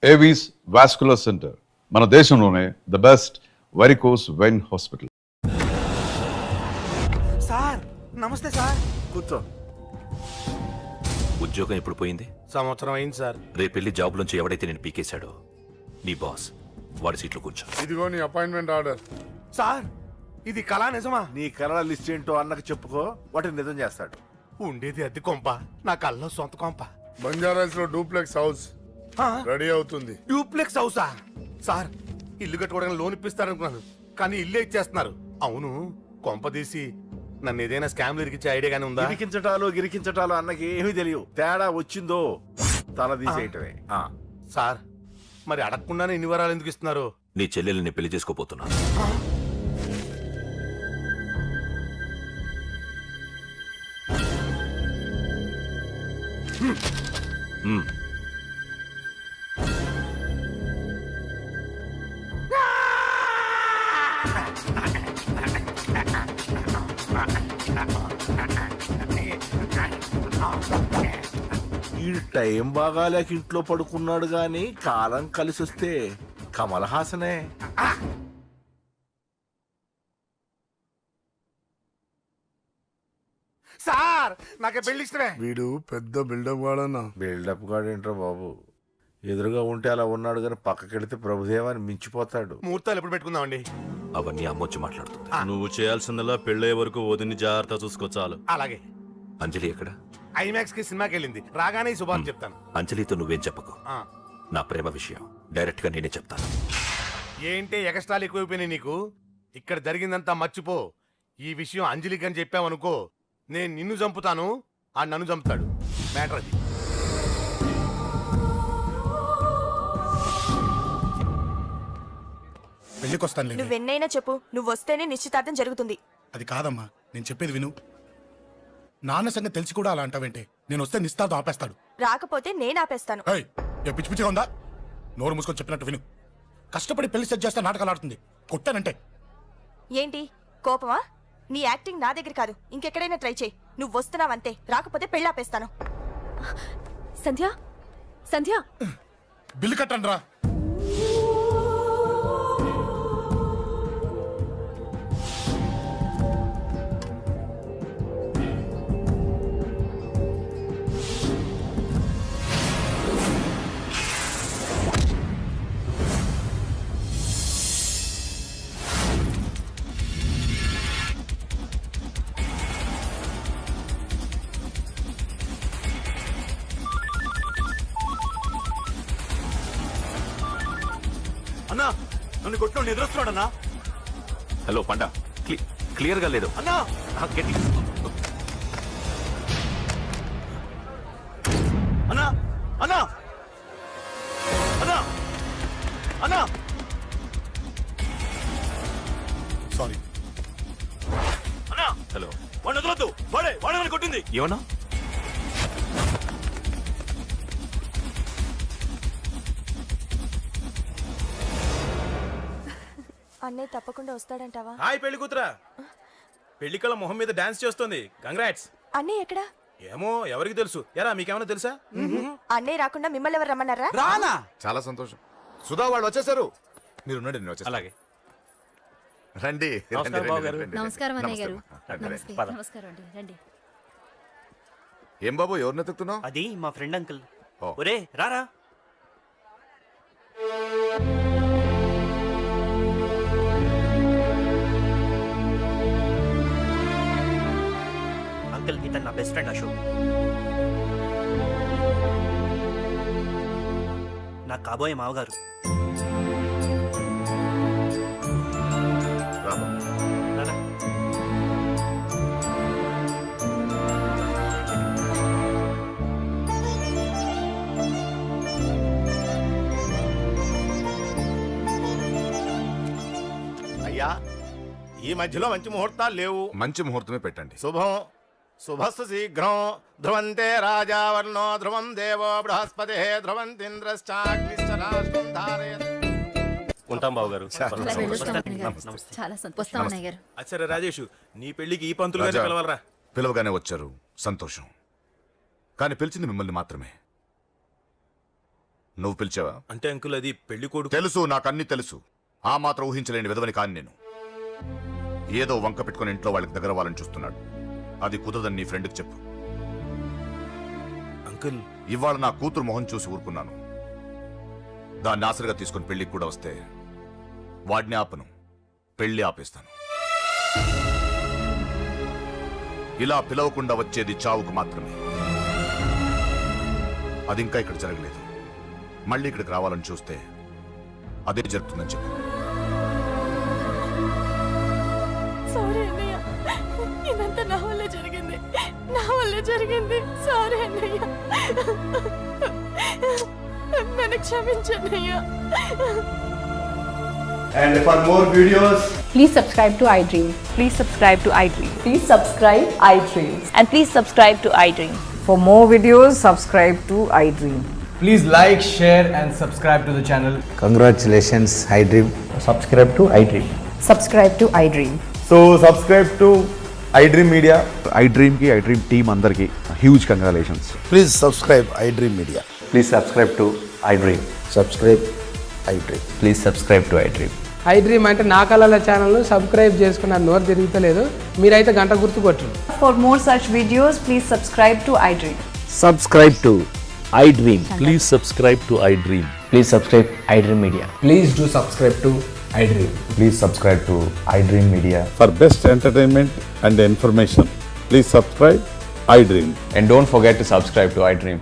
Avis vascular centre మన దేశంలోనే the best varicose vein hospital. Sir నమస్తే సార్. కూర్చో. ఉద్యోగం ఎప్పుడు పోయింది? సంవత్సరం అయింది సార్. రేపెళ్ళి జాబ్ నుంచి ఎవడైతే నేను పీకేశాడో నీ బాస్ వాడి సీట్లో కూర్చో. ఇదిగో నీ అపాయింట్మెంట్ ఆర్డర్. సార్ ఇది కళా నిజమా? నీ కలర్ లిస్ట్ ఏంటో అన్నకు చెప్పుకో, వాటిని నిజం చేస్తాడు. ఉండేది అద్దె కొంప, నా కళ్ళలో సొంత కొంప. బంజారాస్ లో డూప్లెక్స్ హౌస్ రెడీ అవుతుంది. డూప్లెక్స్ హౌసా? సార్ ఇల్లు కట్టుకోవడానికి లోన్ ఇప్పిస్తారనుకున్నాను, కానీ ఇల్లే ఇచ్చేస్తున్నారు. అవును, కొంప తీసి నన్ను ఏదైనా స్కామ్ ఇరికిచ్చే ఐడియా గానీ ఉందా? గిరికించటాలు అన్నకి ఏమీ తెలియవు. తేడా వచ్చిందో తల తీసేయటమే. సార్ మరి అడగకుండానే ఇన్ని వరాలు ఎందుకు ఇస్తున్నారు? నీ చెల్లెల్ని పెళ్లి చేసుకోపోతున్నా. ఈ టైం బాగాలేక ఇంట్లో పడుకున్నాడు గాని కాలం కలిసి వస్తే కమల్ హాసనే. సార్ నాకే పెళ్లి ఇష్టమే. వీడు పెద్ద బిల్డప్ వాడన్నా. బిల్డప్ గాడేంట్రా బాబు, ఎదురుగా ఉంటే అలా ఉన్నాడు గాని పక్కకెడితే ప్రభుదేవాన్ని మించిపోతాడు. ముహూర్తాలు ఎప్పుడు పెట్టుకుందామండి? అవన్నీ అమ్మొచ్చి మాట్లాడుతుంది. నువ్వు చేయాల్సిందల్లా పెళ్ళే వరకు వదిని జాగ్రత్త చూసుకో చాలు. అలాగే. అంజలి ఎక్కడ? ఐమాక్స్ కి సినిమాకి వెళ్ళింది, రాగానే ఈ శుభాన్ని చెప్తాను. అంజలితో నువ్వేం చెప్పకు. నా ప్రేమ విషయం డైరెక్ట్ గా నేనే చెప్తాను. ఏంటి ఎగస్ట్రాలు ఎక్కువైపోయినాయి నీకు? ఇక్కడ జరిగిందంతా మర్చిపో. ఈ విషయం అంజలికి అని చెప్పావనుకో, నేను నిన్ను చంపుతాను, ఆ నన్ను చంపుతాడు. మ్యాటర్ అది. పెళ్లికొస్తాను. నువ్వెన్నైనా చెప్పు, నువ్వు వస్తేనే నిశ్చితార్థం జరుగుతుంది. అది కాదమ్మా, నేను చెప్పేది విను. నాన్న సంగతి తెలిసి కూడా అలా అంటావేంటే? నేను వస్తే నిస్తార్థం ఆపేస్తాడు. రాకపోతే నేను ఆపేస్తాను. ఏయ్, ఏ పిచ్చి పిచ్చిగా ఉందా? నోరు మూసుకొని చెప్పినట్టు విను. కష్టపడి పెళ్లి సెట్ చేస్తే నాటకాలు ఆడుతుంది. కొట్టానంటే ఏంటి కోపమా? నీ యాక్టింగ్ నా దగ్గర కాదు, ఇంకెక్కడైనా ట్రై చేయి. నువ్వు వస్తున్నావంతే, రాకపోతే పెళ్లి ఆపేస్తాను. సంధ్య, సంధ్య, బిల్లు కట్టండి రా. అన్నా నన్ను కొట్టిన ఎదురొస్తున్నాడన్నా. హలో పండా, క్లియర్ గా లేదు అన్నా. గట్టి. అన్నా అన్నా అన్నా అన్నా. సారీ. అన్నా హలో, వాడిని వదలొద్దు. వాడే కొట్టింది. ఏమన్నా? అన్నయ్య తప్పకుండా వస్తాడంటావా? హాయ్ పెళ్లి కూతురా. పెళ్లి కళ మొహం మీద డాన్స్ చేస్తుంది. కంగ్రాట్స్. అన్నయ్య ఎక్కడా? ఏమో ఎవరికి తెలుసు. ఎరా మీకేమైనా తెలుసా? అన్నయ్య రాకుండా మిమ్మల్ని ఎవరు రమ్మన్నారా? రానా? చాలా సంతోషం. సుధా వాళ్ళు వచ్చేసారు. మీరు ఉండండి, నేను వచ్చేస్తాను. అలాగే. రండి. నమస్కారం అన్నయ్య గారు. నమస్తే. నమస్కారం అండి, రండి. ఏం బాబు, ఎవరిని ఎత్తుకుతున్నావు? అది మా ఫ్రెండ్ అంకుల్. ఓ. ఒరే రారా. అంకుల్ ఇతను నా బెస్ట్ ఫ్రెండ్ అశోక్. నా కాబోయే మావగారు. రారా. అయ్యా, ఈ మధ్యలో మంచి ముహూర్తాలు లేవు. మంచి ముహూర్తమే పెట్టండి. శుభం శుభస్సు శీఘ్రం. ధ్రువంతే రాజా వర్ణో ధ్రువం దేవో బృహస్పతి ధ్రువంతింద్రశ్చాగ్నిశ్చ రాష్ట్రం ధారయత్. ఉంటాం బాబు గారు. చాలా సంతోషం అన్నయ్య గారు. అచ్చరే రాజేష్, నీ పెళ్లికి ఈ పంతులు గారిని రాజా. పిలవాలరా. పిలవగానే వచ్చారు, సంతోషం. కానీ పిలిచింది మిమ్మల్ని మాత్రమే. నువ్వు పిలిచావా? అంటే అంకుల్ అది పెళ్లి కొడుకు. తెలుసు, నాకన్నీ తెలుసు. ఆ మాత్రం ఊహించలేని విధవని కాని నేను. ఏదో వంక పెట్టుకుని ఇంట్లో వాళ్ళకి దగ్గర వాళ్ళని చూస్తున్నాడు. అది కుదరదని నీ ఫ్రెండ్కి చెప్పు. అంకుల్ ఇవాళ నా కూతురు మొహం చూసి ఊరుకున్నాను. దాన్ని ఆసరిగా తీసుకుని పెళ్లికి కూడా వస్తే వాడిని ఆపను, పెళ్లి ఆపేస్తాను. ఇలా పిలవకుండా వచ్చేది చావుకు మాత్రమే. అది ఇంకా ఇక్కడ జరగలేదు. మళ్ళీ ఇక్కడికి రావాలని చూస్తే అదే జరుగుతుందని చెప్పు. సారీ అన్నయ్య, ఇదంతా నా వల్లే జరిగింది. సారీ అన్నయ్య, నన్ను క్షమించన్నయ్య. And for more videos, please subscribe to iDream. Please subscribe to iDream. Please subscribe iDream. And please subscribe to iDream. For more videos, subscribe to iDream. please like, share, and subscribe to the channel. Congratulations, iDream. Subscribe to iDream. Subscribe to iDream. So, subscribe to iDream Media. iDream కి iDream team అందరికి huge congratulations. Please subscribe iDream media. Please subscribe to iDream. Subscribe iDream. Please subscribe to iDream. iDream అంటే నా కళల ఛానల్ను subscribe చేసుకున్న నోరు తిరుగుతలేదు. మీరైతే గంట గుర్తు కొట్టండి. For more such videos, please subscribe to iDream. Subscribe to iDream. Please subscribe to I dream. Please subscribe iDream Media. Please do subscribe to iDream. Please subscribe to iDream Media. For best entertainment and information please subscribe I dream. And don't forget to subscribe to iDream.